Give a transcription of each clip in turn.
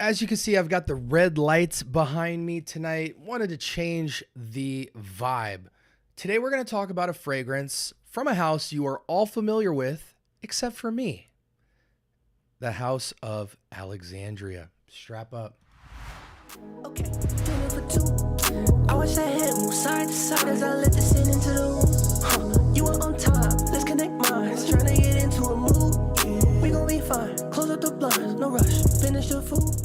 As you can see, I've got the red lights behind me tonight. Wanted to change the vibe. Today we're going to talk about a fragrance from a house you are all familiar with, except for me. The House of Alexandria. Strap up. Okay, dinner for two. I watch that head move side to side as I let this in into the room. You are on time, let's connect minds. Trying to get into a mood. We gon' be fine. Close up the blinds, no rush. Finish the food.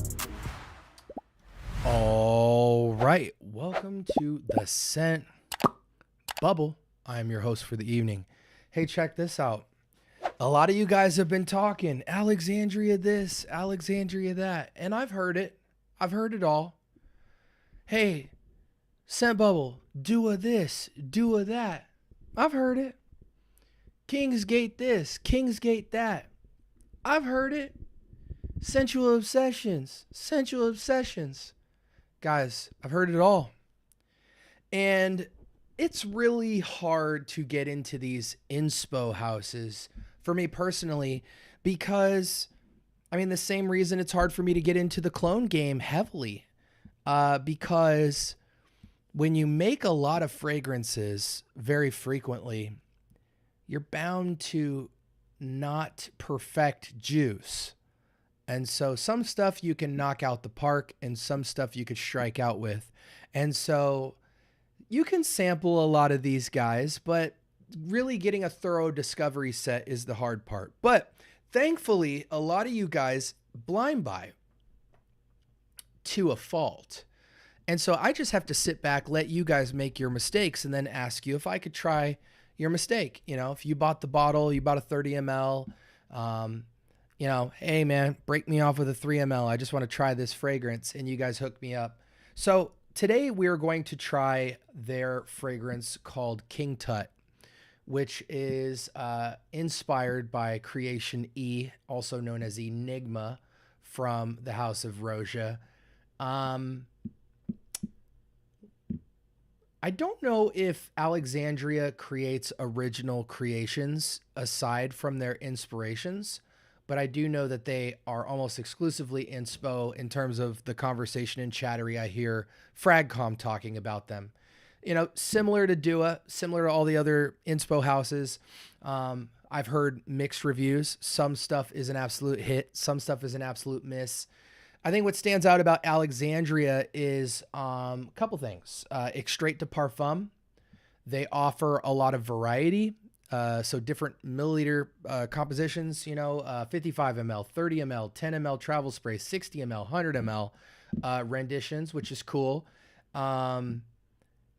All right, welcome to the Scent Bubble. I am your host for the evening. Hey, check this out. A lot of you guys have been talking Alexandria this, Alexandria that, and I've heard it. I've heard it all. Hey, Scent Bubble, do a this, do a that. I've heard it. Kingsgate this, Kingsgate that. I've heard it. Sensual obsessions, sensual obsessions. Guys, I've heard it all. And it's really hard to get into these inspo houses for me personally, because the same reason it's hard for me to get into the clone game heavily, because when you make a lot of fragrances very frequently, you're bound to not perfect juice. And so some stuff you can knock out the park and some stuff you could strike out with. And so you can sample a lot of these guys, but really getting a thorough discovery set is the hard part. But thankfully, a lot of you guys blind buy to a fault. And so I just have to sit back, let you guys make your mistakes, and then ask you if I could try your mistake. You know, if you bought the bottle, you bought a 30 ml, hey man, break me off with a 3 ml. I just want to try this fragrance, and you guys hook me up. So today we're going to try their fragrance called King Tut, which is inspired by Creation-E, also known as Enigma, from the House of Roja. I don't know if Alexandria creates original creations aside from their inspirations, but I do know that they are almost exclusively inspo in terms of the conversation and chattery I hear PharAhCom talking about them. You know, similar to Dua, similar to all the other inspo houses. I've heard mixed reviews. Some stuff is an absolute hit. Some stuff is an absolute miss. I think what stands out about Alexandria is a couple things. Extrait de parfum. They offer a lot of variety. So different milliliter compositions, 55 ml, 30 ml, 10 ml travel spray, 60 ml, 100 ml renditions, which is cool. And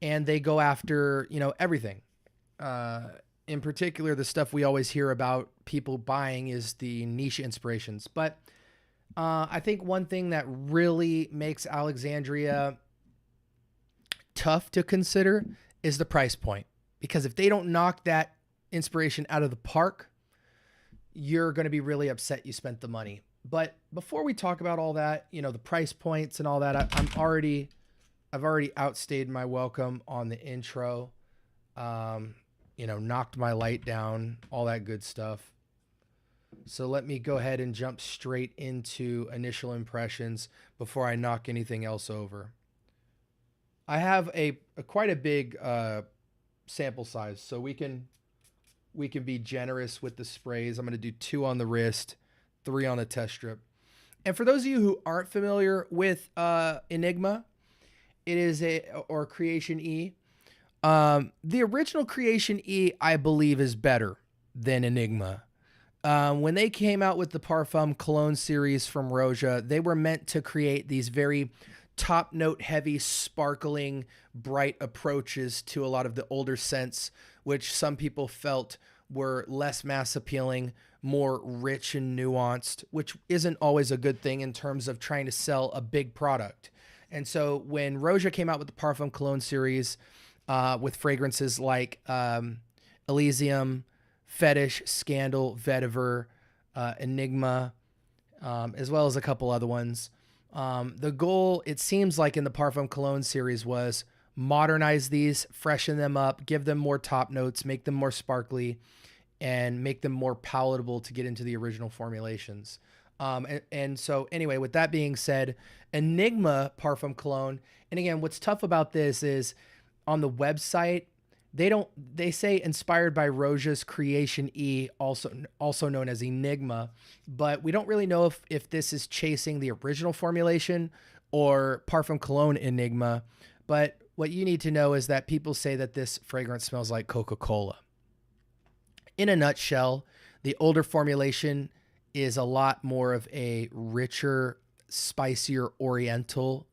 they go after, everything. In particular, the stuff we always hear about people buying is the niche inspirations. But I think one thing that really makes Alexandria tough to consider is the price point. Because if they don't knock that inspiration out of the park, you're going to be really upset you spent the money. But before we talk about all that, the price points and all that, I've already outstayed my welcome on the intro. Knocked my light down, all that good stuff. So let me go ahead and jump straight into initial impressions before I knock anything else over. I have a quite a big sample size, so we can be generous with the sprays. I'm going to do 2 on the wrist, 3 on the test strip. And for those of you who aren't familiar with Enigma, it is or Creation-E. The original Creation-E, I believe, is better than Enigma. When they came out with the Parfum Cologne series from Roja, they were meant to create these very top note heavy, sparkling, bright approaches to a lot of the older scents, which some people felt were less mass appealing, more rich and nuanced, which isn't always a good thing in terms of trying to sell a big product. And so when Roja came out with the Parfum Cologne series, with fragrances like Elysium, Fetish, Scandal, Vetiver, Enigma, as well as a couple other ones. The goal, it seems like in the Parfum Cologne series, was modernize these, freshen them up, give them more top notes, make them more sparkly, and make them more palatable to get into the original formulations. And so anyway, with that being said, Enigma Parfum Cologne. And again, what's tough about this is on the website, they say inspired by Roja's Creation-E, also known as Enigma, but we don't really know if this is chasing the original formulation or Parfum Cologne Enigma. But what you need to know is that people say that this fragrance smells like Coca-Cola. In a nutshell, the older formulation is a lot more of a richer, spicier oriental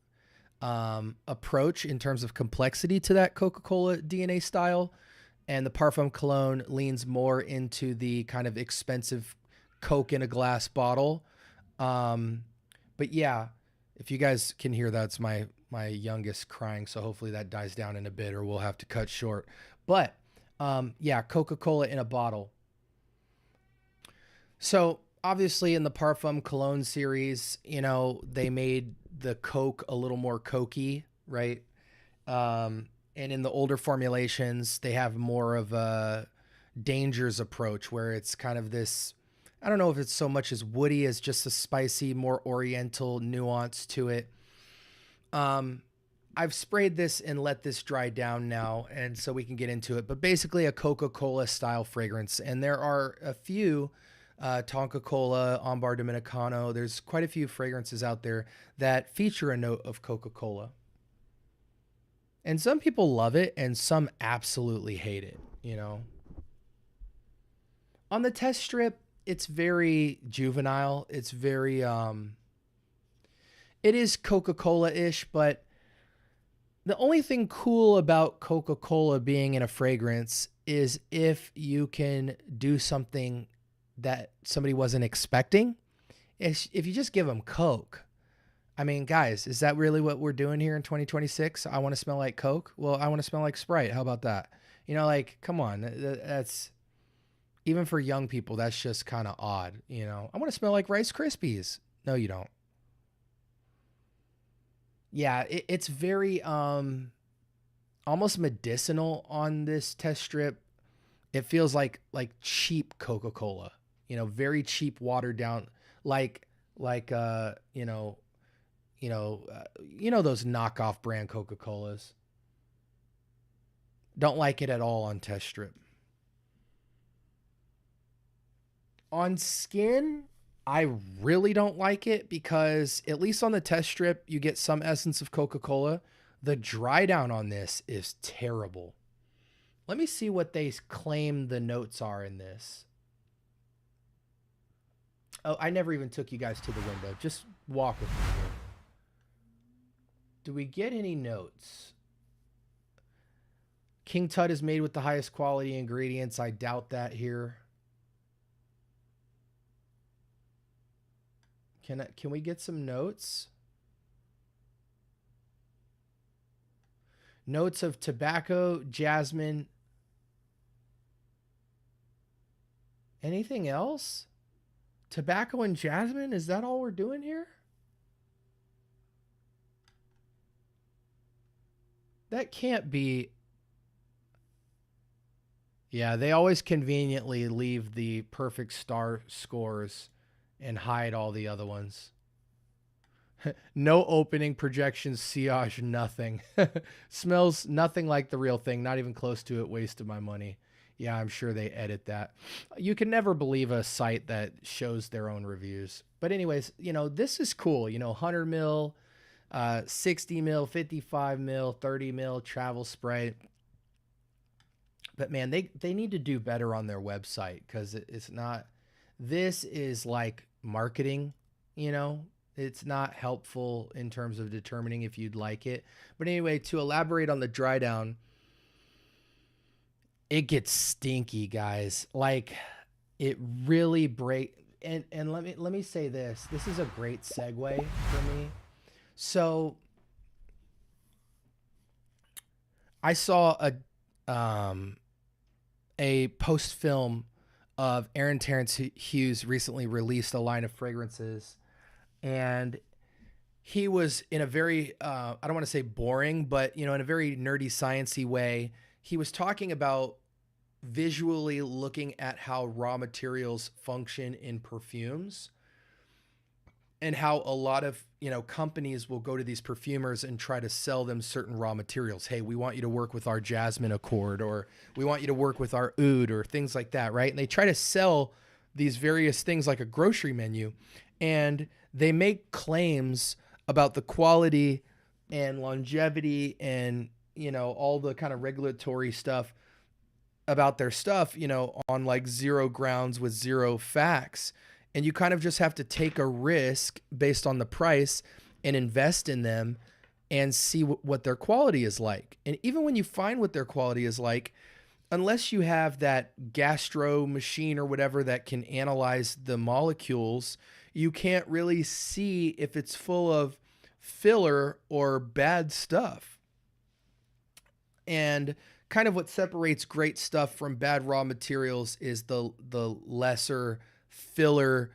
approach in terms of complexity to that Coca-Cola DNA style. And the Parfum Cologne leans more into the kind of expensive Coke in a glass bottle. But yeah, if you guys can hear, that's my youngest crying. So hopefully that dies down in a bit or we'll have to cut short. But yeah, Coca-Cola in a bottle. So obviously in the Parfum Cologne series, you know, they made the Coke a little more cokey, right? And in the older formulations, they have more of a Dangers approach where it's kind of this, I don't know if it's so much as woody as just a spicy, more oriental nuance to it. I've sprayed this and let this dry down now, and so we can get into it. But basically a Coca-Cola style fragrance. And there are a few, Tonka Cola, Ambar Dominicano. There's quite a few fragrances out there that feature a note of Coca-Cola. And some people love it and some absolutely hate it, you know. On the test strip, it's very juvenile. It's very, it is Coca-Cola-ish, but the only thing cool about Coca-Cola being in a fragrance is if you can do something that somebody wasn't expecting. If you just give them Coke. I mean, guys, is that really what we're doing here in 2026? I want to smell like Coke. Well, I want to smell like Sprite. How about that? You know, like, come on. That's, even for young people, that's just kind of odd. You know, I want to smell like Rice Krispies. No, you don't. Yeah, it's very almost medicinal on this test strip. It feels like cheap Coca-Cola, you know, very cheap, watered down, like you know those knockoff brand Coca-Colas. Don't like it at all on test strip. On skin, I really don't like it because at least on the test strip, you get some essence of Coca-Cola. The dry down on this is terrible. Let me see what they claim the notes are in this. Oh, I never even took you guys to the window. Just walk with me here. Do we get any notes? King Tut is made with the highest quality ingredients. I doubt that here. Can we get some notes? Notes of tobacco, jasmine. Anything else? Tobacco and jasmine? Is that all we're doing here? That can't be. Yeah, they always conveniently leave the perfect star scores and hide all the other ones. No opening, projections, sillage, nothing. Smells nothing like the real thing, not even close to it. Waste of my money. Yeah, I'm sure they edit that. You can never believe a site that shows their own reviews. But anyways, you know, this is cool. You know, 100 mil, 60 mil, 55 mil, 30 mil travel spray. But man, they need to do better on their website because it's not, this is like marketing, you know, it's not helpful in terms of determining if you'd like it. But anyway, to elaborate on the dry down, it gets stinky, guys. Like it really and let me say this. This is a great segue for me. So I saw a post film of Aaron Terrence Hughes recently released a line of fragrances, and he was in a very I don't want to say boring, but you know, in a very nerdy sciencey way, he was talking about visually looking at how raw materials function in perfumes. and how a lot of, companies will go to these perfumers and try to sell them certain raw materials. Hey, we want you to work with our jasmine accord, or we want you to work with our oud, or things like that, right? And they try to sell these various things like a grocery menu, and they make claims about the quality and longevity and, all the kind of regulatory stuff about their stuff, on like zero grounds with zero facts. And you kind of just have to take a risk based on the price and invest in them and see what their quality is like. And even when you find what their quality is like, unless you have that gastro machine or whatever that can analyze the molecules, you can't really see if it's full of filler or bad stuff. And kind of what separates great stuff from bad raw materials is the lesser filler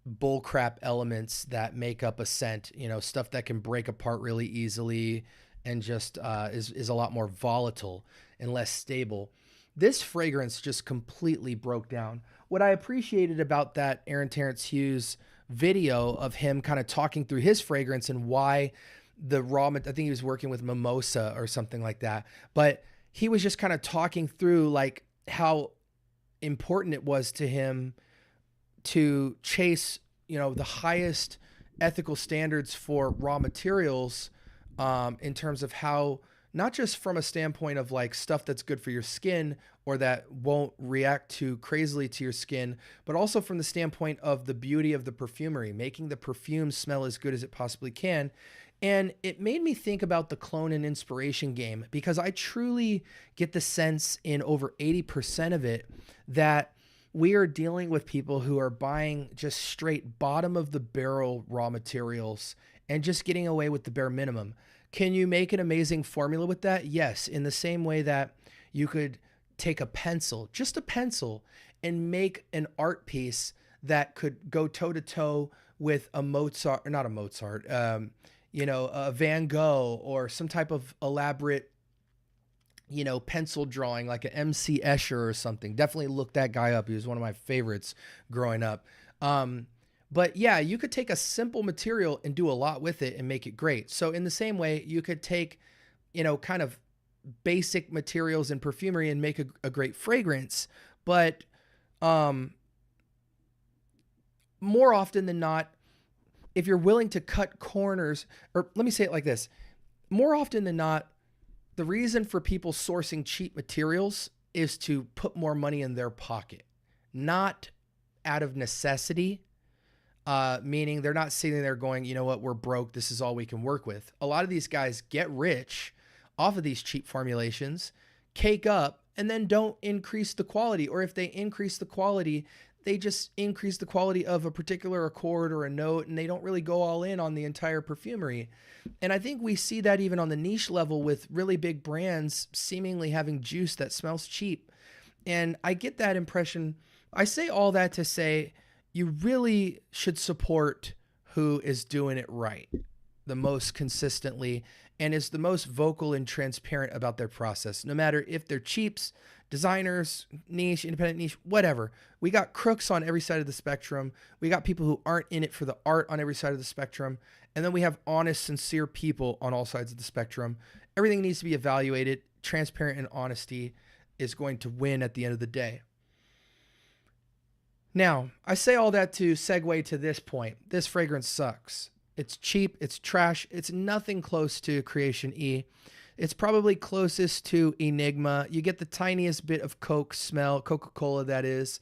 bullcrap elements that make up a scent, stuff that can break apart really easily and just is a lot more volatile and less stable. This fragrance just completely broke down. What I appreciated about that Aaron Terrence Hughes video of him kind of talking through his fragrance and why I think he was working with mimosa or something like that, but he was just kind of talking through like how important it was to him to chase, the highest ethical standards for raw materials, in terms of how, not just from a standpoint of like stuff that's good for your skin or that won't react too crazily to your skin, but also from the standpoint of the beauty of the perfumery, making the perfume smell as good as it possibly can. And it made me think about the clone and inspiration game, because I truly get the sense in over 80% of it that we are dealing with people who are buying just straight bottom of the barrel raw materials and just getting away with the bare minimum. Can you make an amazing formula with that? Yes. In the same way that you could take a pencil, just a pencil, and make an art piece that could go toe to toe with a Mozart, or not a Mozart, a Van Gogh, or some type of elaborate, pencil drawing like an MC Escher or something. Definitely look that guy up. He was one of my favorites growing up. But yeah, you could take a simple material and do a lot with it and make it great. So in the same way, you could take, kind of basic materials in perfumery and make a great fragrance. But more often than not, if you're willing to cut corners, or let me say it like this, more often than not, the reason for people sourcing cheap materials is to put more money in their pocket, not out of necessity, meaning they're not sitting there going, you know what, we're broke, this is all we can work with. A lot of these guys get rich off of these cheap formulations, cake up, and then don't increase the quality. Or if they increase the quality, they just increase the quality of a particular accord or a note, and they don't really go all in on the entire perfumery. And I think we see that even on the niche level with really big brands seemingly having juice that smells cheap. And I get that impression. I say all that to say you really should support who is doing it right the most consistently and is the most vocal and transparent about their process, no matter if they're cheaps, designers, niche, independent niche, whatever. We got crooks on every side of the spectrum. We got people who aren't in it for the art on every side of the spectrum. And then we have honest, sincere people on all sides of the spectrum. Everything needs to be evaluated. Transparent and honesty is going to win at the end of the day. Now, I say all that to segue to this point. This fragrance sucks. It's cheap. It's trash. It's nothing close to Creation-E. It's probably closest to Enigma. You get the tiniest bit of Coke smell, Coca-Cola that is,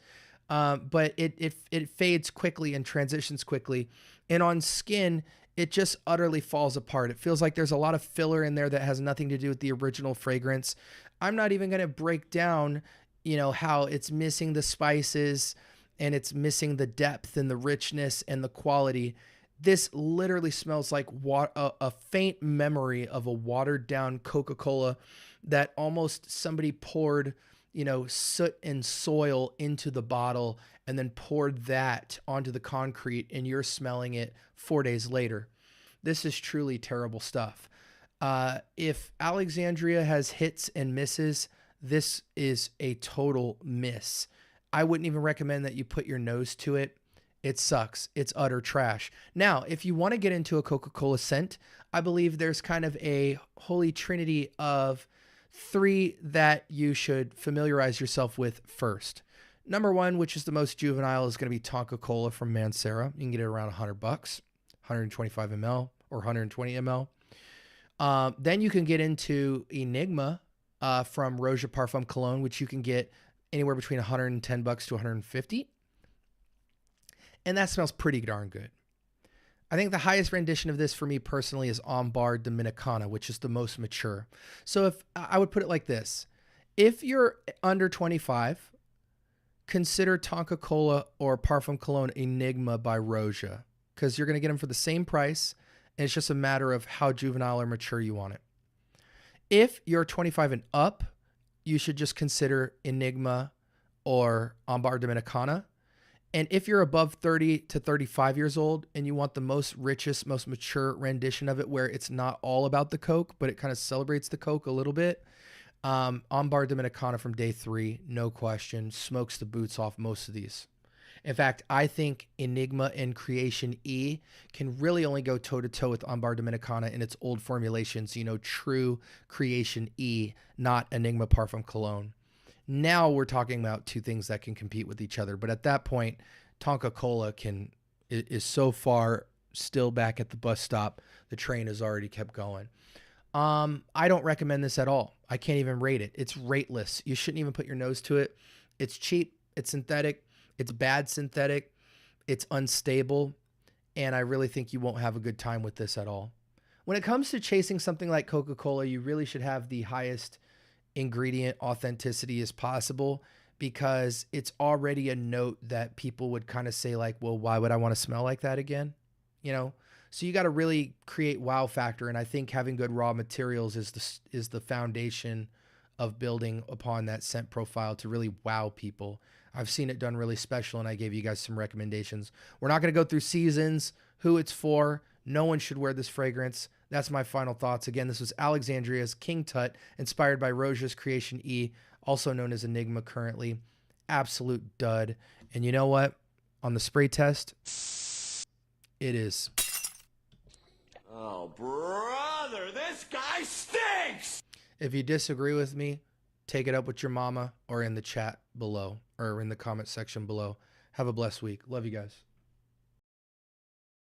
but it fades quickly and transitions quickly. And on skin, it just utterly falls apart. It feels like there's a lot of filler in there that has nothing to do with the original fragrance. I'm not even going to break down, how it's missing the spices and it's missing the depth and the richness and the quality. This literally smells like a faint memory of a watered down Coca-Cola that almost somebody poured, soot and soil into the bottle and then poured that onto the concrete, and you're smelling it 4 days later. This is truly terrible stuff. If Alexandria has hits and misses, this is a total miss. I wouldn't even recommend that you put your nose to it. It sucks. It's utter trash. Now, if you want to get into a Coca-Cola scent, I believe there's kind of a holy trinity of 3 that you should familiarize yourself with first. Number 1, which is the most juvenile, is going to be Tonka Cola from Mancera. You can get it around $100, 125 ml or 120 ml. Then you can get into Enigma from Roja Parfum Cologne, which you can get anywhere between $110 to $150. And that smells pretty darn good. I think the highest rendition of this for me personally is Ambar Dominicana, which is the most mature. So if I would put it like this, if you're under 25, consider Tonka Cola or Parfum Cologne Enigma by Roja, because you're going to get them for the same price, and it's just a matter of how juvenile or mature you want it. If you're 25 and up, you should just consider Enigma or Ambar Dominicana. And if you're above 30 to 35 years old and you want the most richest, most mature rendition of it, where it's not all about the Coke, but it kind of celebrates the Coke a little bit, Ambar Dominicana from Day 3, no question, smokes the boots off most of these. In fact, I think Enigma and Creation-E can really only go toe-to-toe with Ambar Dominicana in its old formulations, true Creation-E, not Enigma Parfum Cologne. Now we're talking about 2 things that can compete with each other. But at that point, Tonka Cola is so far still back at the bus stop. The train has already kept going. I don't recommend this at all. I can't even rate it. It's rateless. You shouldn't even put your nose to it. It's cheap. It's synthetic. It's bad synthetic. It's unstable. And I really think you won't have a good time with this at all. When it comes to chasing something like Coca-Cola, you really should have the highest ingredient authenticity as possible, because it's already a note that people would kind of say like, well, why would I want to smell like that again? So you got to really create wow factor. And I think having good raw materials is the foundation of building upon that scent profile to really wow people. I've seen it done really special, and I gave you guys some recommendations. We're not going to go through seasons, who it's for. No one should wear this fragrance. That's my final thoughts. Again, this was Alexandria's King Tut, inspired by Roja's Creation-E, also known as Enigma currently. Absolute dud. And you know what? On the spray test, it is. Oh, brother, this guy stinks! If you disagree with me, take it up with your mama or in the chat below or in the comment section below. Have a blessed week. Love you guys.